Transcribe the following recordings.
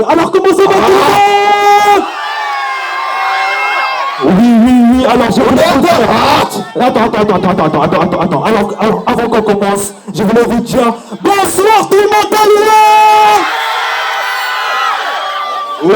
Alors commencez votre tour. Oui, alors je voulais vous dire... Attends. Alors, avant qu'on commence, je voulais vous dire... Bonsoir tout le monde, Oui,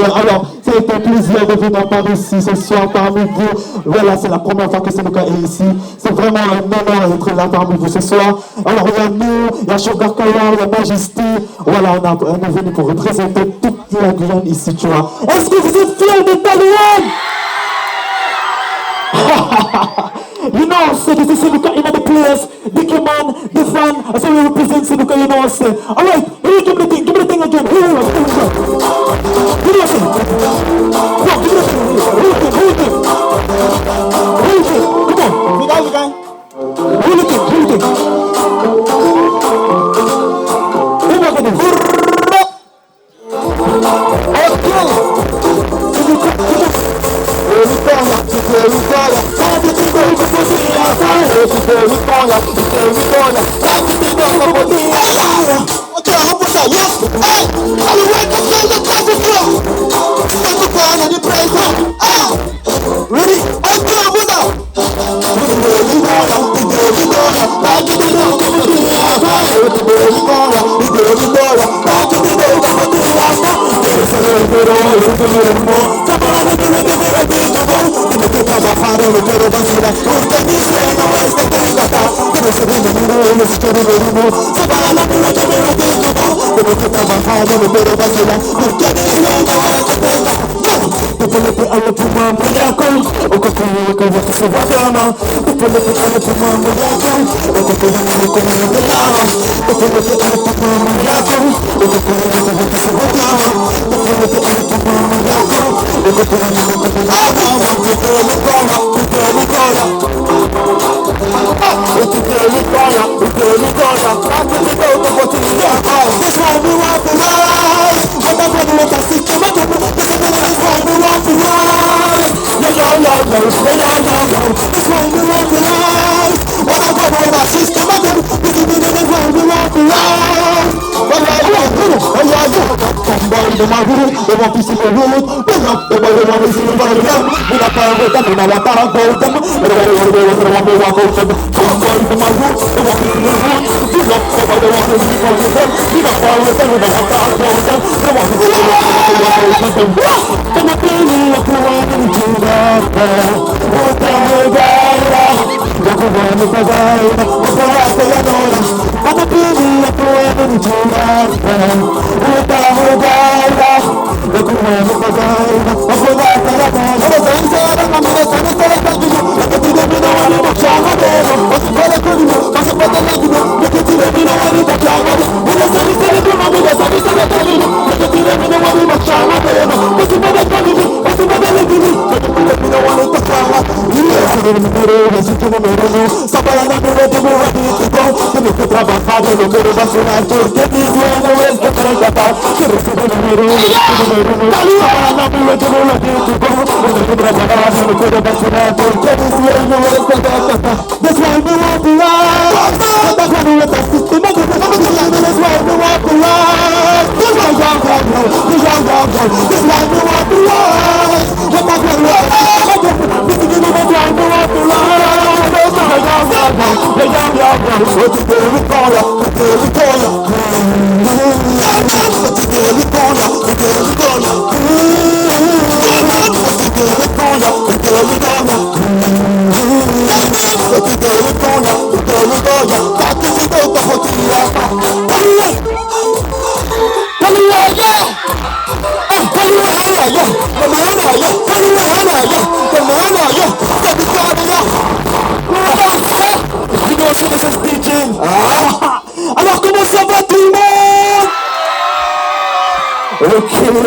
alors, ça a été un plaisir de venir par ici ce soir parmi vous. Voilà, c'est la première fois que Senuka est ici. C'est vraiment un honneur d'être là parmi vous ce soir. Alors, il y a nous, il y a Sugar Kaya, il y a Majesté. Voilà, on est venu pour représenter toute la Guyane ici, tu vois. Est-ce que vous êtes fiers de Talouane? You know, so this is Senuka in the place. The command, the fan, so we represent Senuka, you know what I'm saying. Alright, here, give me the thing again. Here we go. Give me the thing. Come on, give me the thing. Hold it. Come on. You guys. Hold it.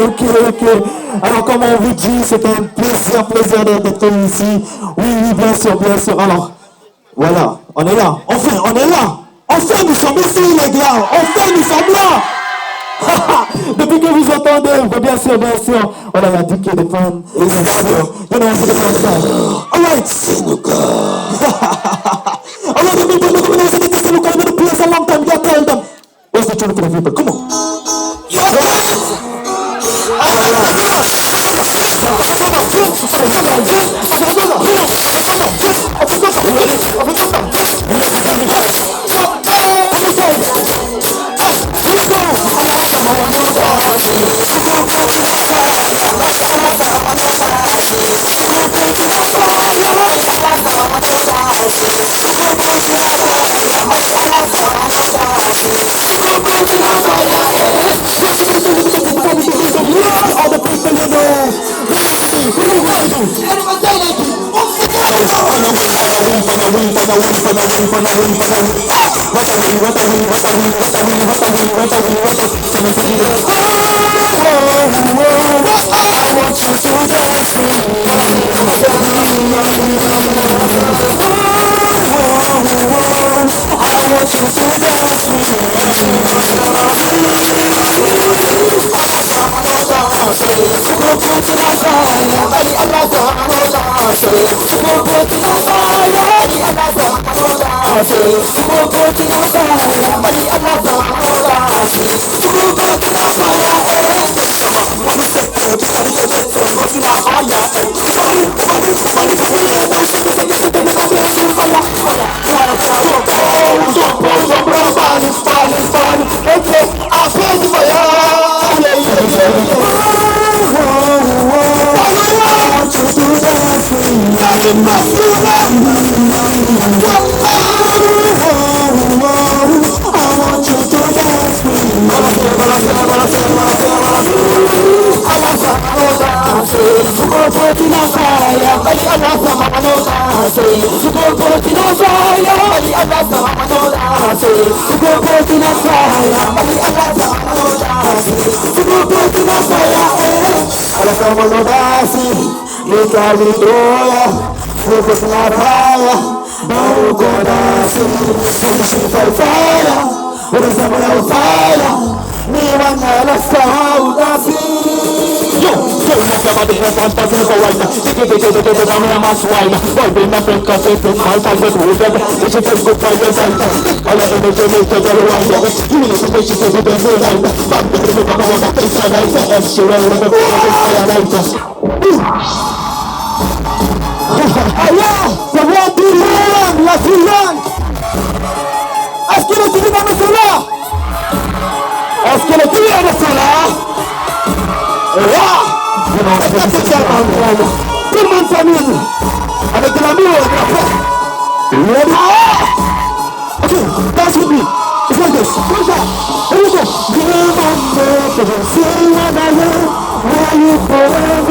ok. Alors, comme on vous dit, c'est un plaisir d'être ici. Oui, bien sûr. Alors, voilà, on est là. Enfin, nous sommes ici, les gars. Enfin, nous sommes là. Depuis que vous entendez, bien sûr. Voilà, il y a Dicky de fans. Bien sûr. You know, c'est the fans. Alright, Senuka. Alright, the people who know that it's Senuka, I'm going to play a long time. You tell them. What's the tune to the people? Come on. Est-ce que les Tibétains sont là? Est-ce que les Tibétains sont là? Tout le monde s'amuse avec de l'amour et de la paix. Ok, dance with me. It's like this. Here we go. Remember to see what I love. Where you forever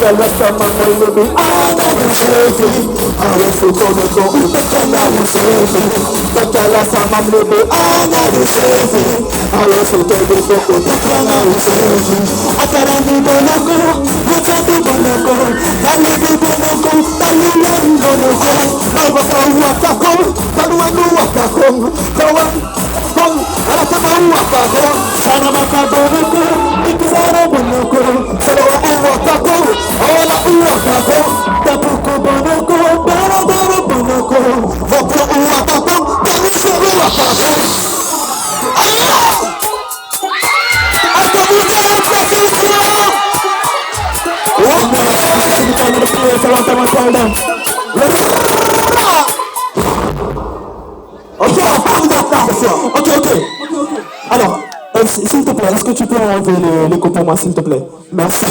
tell us some man will be all of the safety. I will put on the go, the color will save me. The tell us some man will be all of the safety. I will put on the go, the color will save me. I tell them the bonogo, I tell the bonogo, I live the bonogo, I live the bonogo. I was a wakago, I was a wakago, I was a wakago, Sana makabonogo, ikizara bonogo, Sana wakago, Ola wakago, Tapuko bonogo, Bara bonogo, Voko wakago, Tapuko wakago. Ok. Alors, s'il te plaît, est-ce que tu peux enlever l'écho pour moi, s'il te plaît? Merci.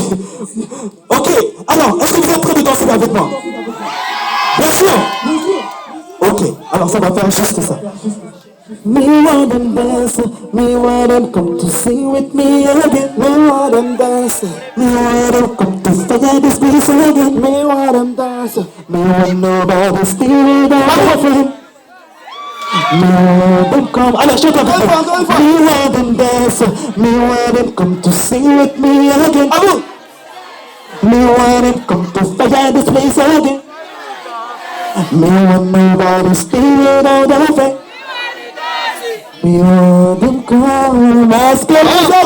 Ok, alors, est-ce que vous êtes prêts de danser avec moi? Bien sûr. Ok, alors ça va faire juste ça. Me want them dance, me want them come to sing with me again. Me want them dance, me want them come to fire this place again. Me want them dance, me want nobody stay without a friend. Me want them come, allez, chante avec moi. Me want them dance, me want them come to sing with me again. Ah bon? Me want them come to fire this place again. Me want nobody stay without a friend. Me want them come, let's get it up.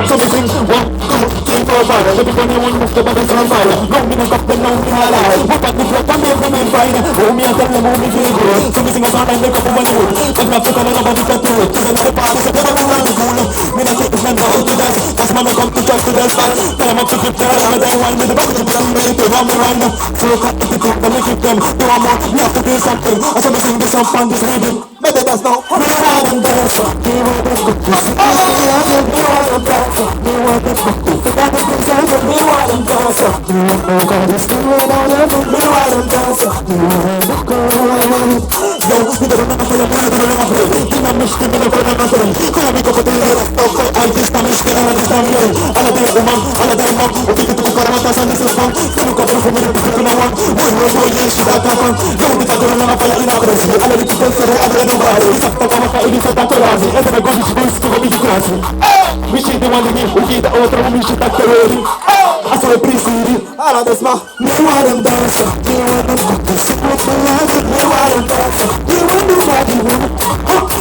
So we sing 1, 2, 3, 4, 5. Everybody want to move the bodies on fire. No me no stop them, no me alive. What about the flow, one day we may find. Oh me and tell them how me feel good. So we sing a song and make up a Bollywood. But not to tell nobody to do it. Cause another party so never run the cool. Me not take this man down to dance. Cause man come to try to dance back. Tell them up to keep them. I'm a day one with the back to them. Ready to run me right now. So cut the people, let me keep them. Do one more, we have to do something. I saw me sing this song from this rhythm. Better dance now. Me want them dance. Me want them good to sing. Me want them dance. Me want them good to sing. Me want them dance. Me want nobody stay without a friend. Me want them dance. Me want them good. Yo, we don't know for your man, we don't know for you. You know me, still me no for them, for them. Come on, we go for the rest of the I just am scared and I just am here. All of them woman, all of them mom. We take it to the car, and this is fun. Still look up for me, this is no one. Boy, yeah, shit, I can't. Yo, we got to run on fire in our crazy. All of the people say I don't know why. It's up to come up, it's up to Razi. And then I go to school, to go to class. We should the one in here, we get the other one, we should have the ready. I saw a pretty city. All of this, man. Me want them dance. Me want them good to sing with me. Me want them dance. Me want nobody want.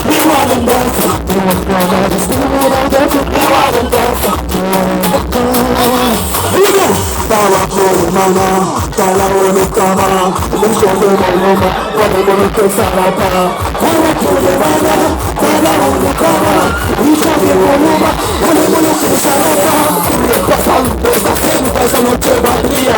Me want them dance. Me want nobody stay without a friend. Me want them dance. Me want them dance. Here we go. Tala kore mana, tala one kama. Mushone maloma, wane mone kesarapa. Tala kore mana, tala one kama. Mushone maloma, wane mone kesarapa. Pasang, pasang, pasang noche batteria.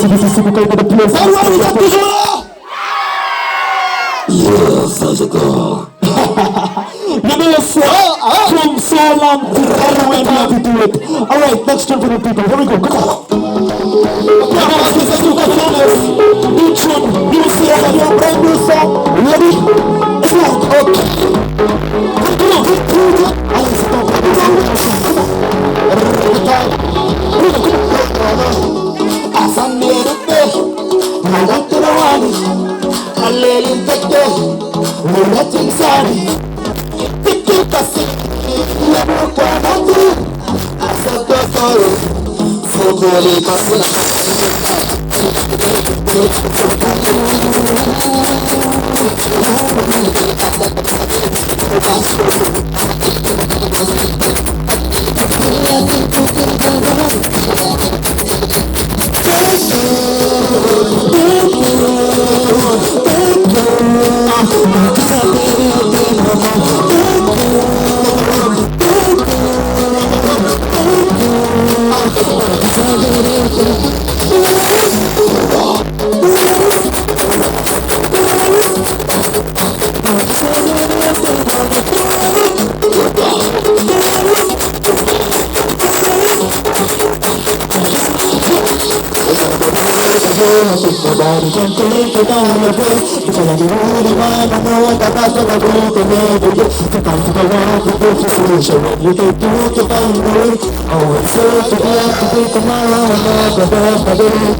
C'est difficile pour quelqu'un de plus. Ah ouais, vous êtes toujours là? Yeah, physical. Le monsieur, room so long, everywhere we have to do it. Alright, next turn for the people. Here we go. Come on. Okay, now this is super famous. New tune. You see a new brand new song. Ready? It's like, okay. Come on. Allez, c'est bon. Come on. Asan nerede? Halatı da vani. Hallerin tekte. Milletin sani. Tikki kasi. Lebu kwanatu. Asa dokoro. Fogoli kasi. Nobody can take it down your face. Because I really want to know that that's what I want to never do. To come to the world with your solution. You can do it to find the way. Oh, it's so to be up to be tomorrow and never the best of it.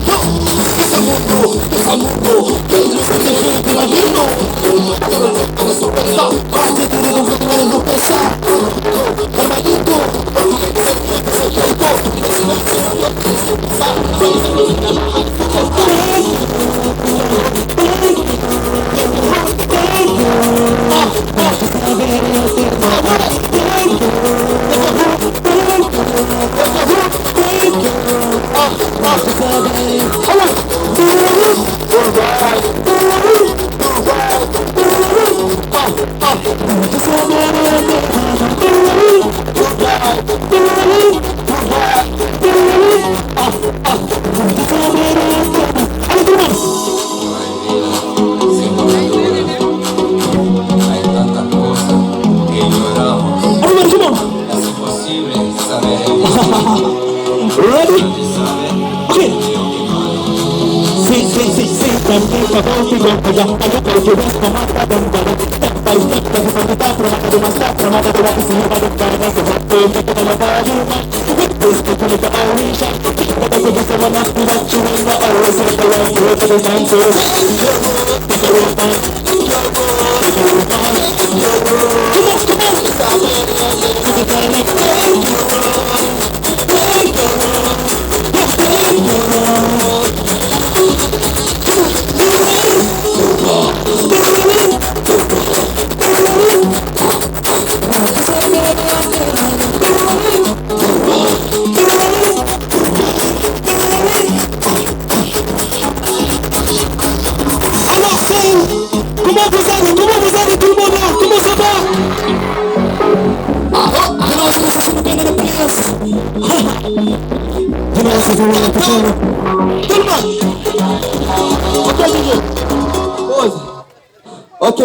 Ok,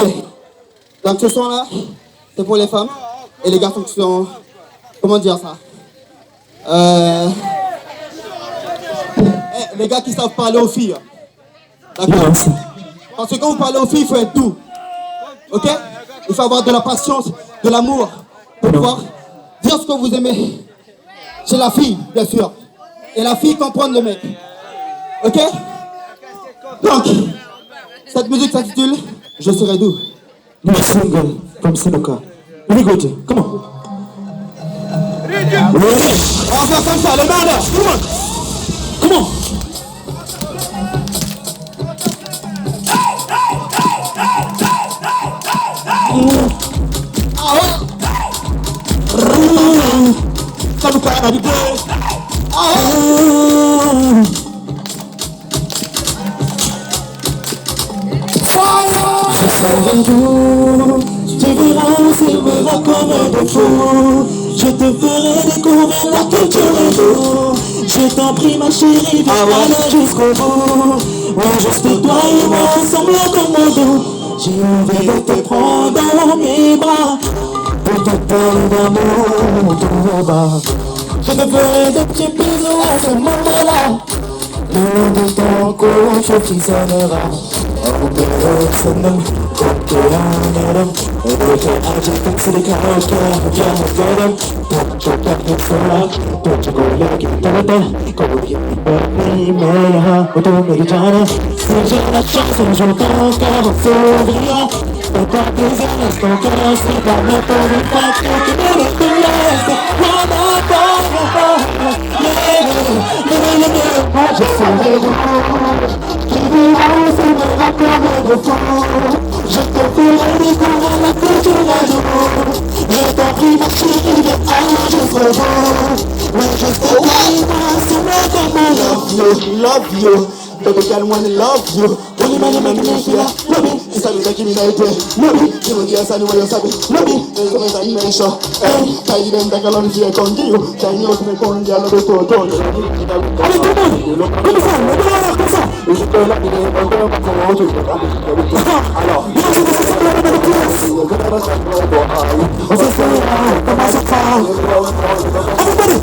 donc ce son-là, c'est pour les femmes et les garçons qui sont, comment dire ça, les gars qui savent parler aux filles, d'accord? Parce que quand vous parlez aux filles, il faut être doux, ok? Il faut avoir de la patience, de l'amour, pour pouvoir dire ce que vous aimez chez la fille, bien sûr, et la fille comprendre le mec, ok? Donc, cette musique s'intitule « Je serai doux ». New single from Sinoka. Really good. Come on. Ready? On va faire comme ça, les mains là. Come on. Come on. Ah ouais. Ça nous parle du bleu. Ah ouais. Tu verras, c'est me comme un fou. Je te ferai découvrir la culture et tout. Je t'en prie ma chérie, viens aller jusqu'au bout. Ouais, juste toi et moi ensemble comme mon dos. J'ai envie de te prendre dans mes bras pour te parle d'amour, tout va. Je te ferai des petits bisous à ce moment-là. Le long de ton cou, je frissonnera. Oh, personne, okay, I'm okay, I just think city cars can't get them. Don't you get me so much, don't you go like it, go get me, me, automerigiana. Si j'ai la chance, j'entends qu'à mon sourire. Dans ta cuisine, ton cœur, c'est pas le temps de faire que tu me laisses. Moi, je serai rouge, qui vivra aussi me rappeler de fond. Je te ferai découvrir la culture d'amour. Je t'en prie, ma chérie, viens alors je serai beau. Mais je sais pas si love you. Baby girl wanna love you. Only man you make me feel love me. It's a bit like me night love me. You know yes I know you sabi love me. There's no dimension. Hey, carry them back along here continue. Shine out me con dia lo to. Allez tout le monde. Comme ça, comme ça. Je te la dis encore pas comment tu fais. Alors, on se fait comment ça va. Everybody,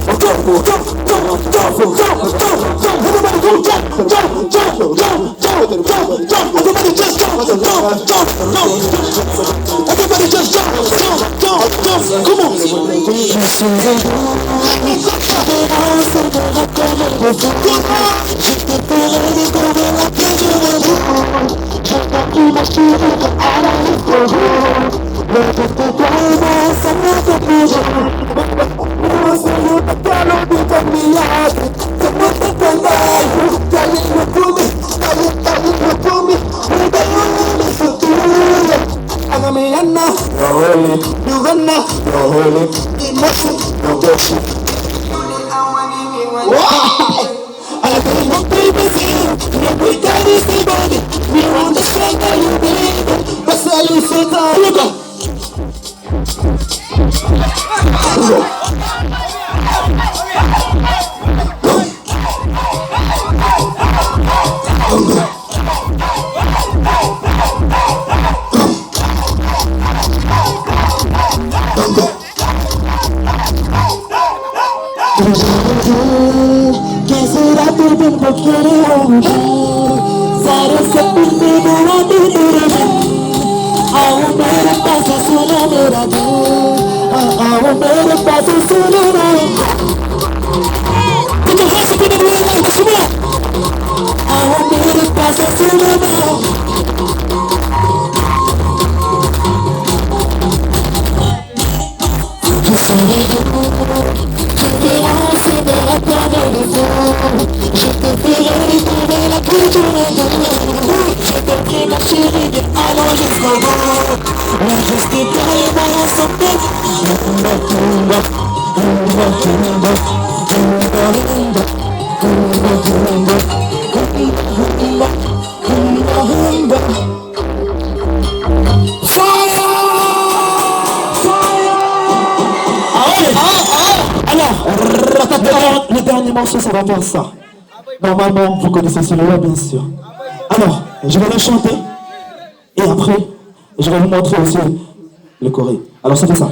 everybody just jump. Everybody just jump. Come on. Je serai je te ferai découvrir la culture de l'amour. Je t'en prie ma chérie, à la jusqu'au bout. Le reste de toi et moi, ça ne fait plus jamais. Moi, c'est le pantalon de ta milliard. C'est moi qui te l'aille. T'as eu le premier, t'as eu le premier. Mais d'ailleurs, mais surtout, Agamiana, Durana, Emotion, Emotion. I think my baby's here. We got this baby. We understand that you believe. But say you sit down. You go. Que será tu tiempo quiere Sare se pide para ti aún me pasa sola mirada aún me pasa sola put your hands up in the air like this, come on aún me pasa sola je serai je te ferai découvrir la culture de l'amour. Je te prie ma chérie, viens alors jusqu'au bout. Mais juste toi et moi ensemble. Alors, le dernier morceau, ça va faire ça. Normalement, vous connaissez celui-là, bien sûr. Alors, je vais le chanter. Et après, je vais vous montrer aussi le choré. Alors, ça fait ça.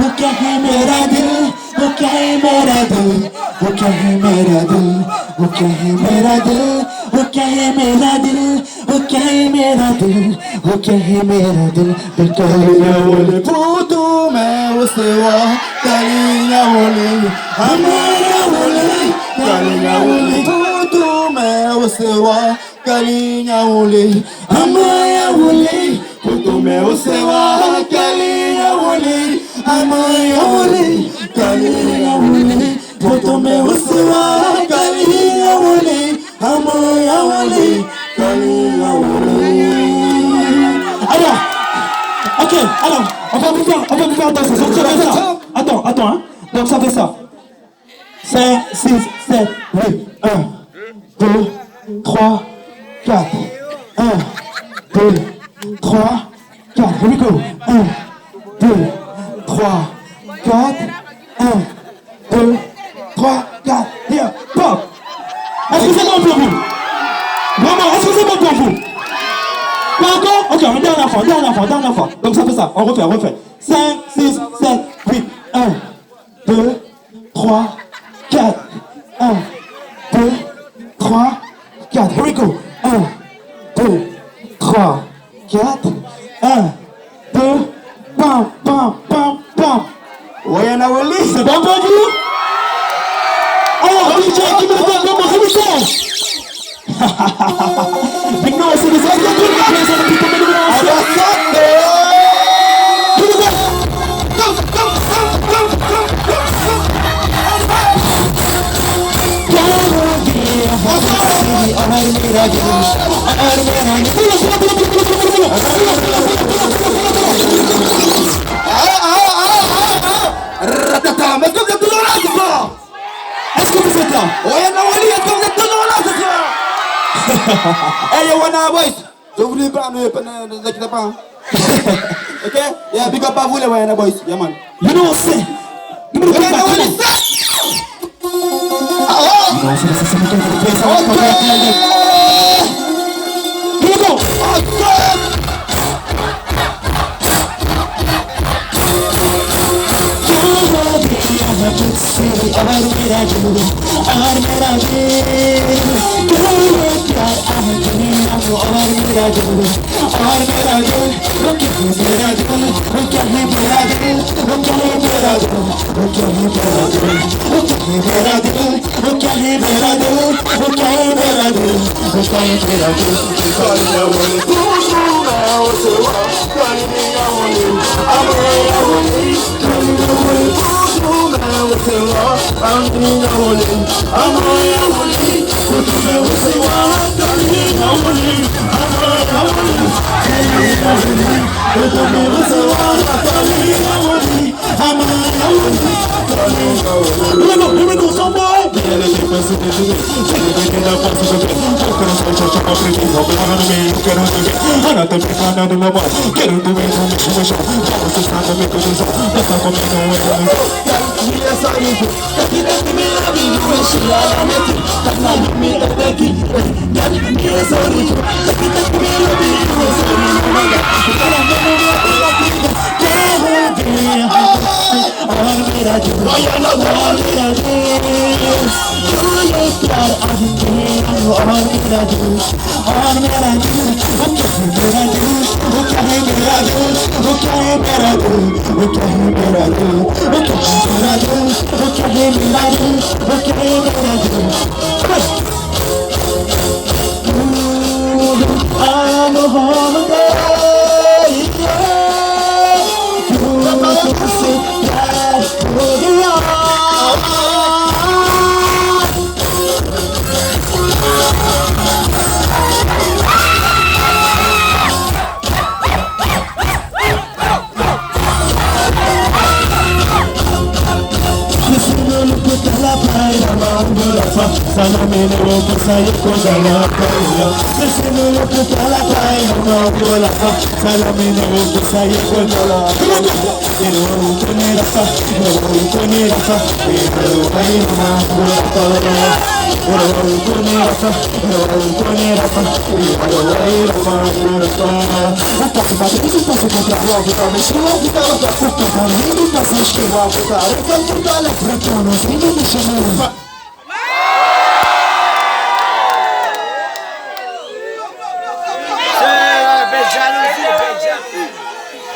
वो क्या है मेरा दिल, वो क्या है मेरा दिल, वो क्या है मेरा दिल, वो क्या है मेरा दिल, वो क्या है मेरा दिल, वो क्या है मेरा दिल, वो क्या है मेरा दिल, वो क्या है मेरा दिल, कलिया बोले पुतु मैं उसे वो कलिया बोले हमारा बोले कलिया बोले पुतु मैं उसे वो कलिया बोले हमारा बोले पुतु मैं उसे वो कलिया बोले हमारा बोले कलिया बोले पुतु मैं उसे वो कलिया बोले हमारा बोले कलिया बोले. Alors, ok, alors, on va vous faire danser, ça fait ça. Attends, hein. Donc ça fait ça. 5, 6, 7, 8, 1, 2, 3, 4, 1, 2, 3, 4, here we go. 1, 2, 3, 4, 1, 2, 3, 4, here, pop. Est-ce que c'est bon pour vous? Vraiment, est-ce que c'est bon pour vous? Pas encore? Ok, on dernière fois. Donc ça fait ça, on refait. 5, 6, 7, 8, 1, 2, 3, 4, 1, 2, 3, 4, here we go. 1, 2, 3, 4, 1, 2, pam, pam, pam, pam. Ouais, na Wally. C'est bon pour vous? Alors, DJ, qui me donne comment c'est le son? Big no, c'est des autres qui plaisent à people de Mais est-ce que vous êtes toujours là ce soir? Est-ce que vous êtes là? Ouais, na Wally, est-ce que vous êtes toujours là ce soir? Hey, yo, Wana Boys. Je vous dis pas, ne vous inquiétez pas. Hein. Ok? Yeah, big up à vous les Wana Boys. Yeah, man. You know what I'm saying? Okay, na Wally, ça. Non, c'est Here we go! Here we go, somebody!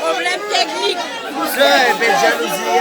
Problème technique. Belle jalousie.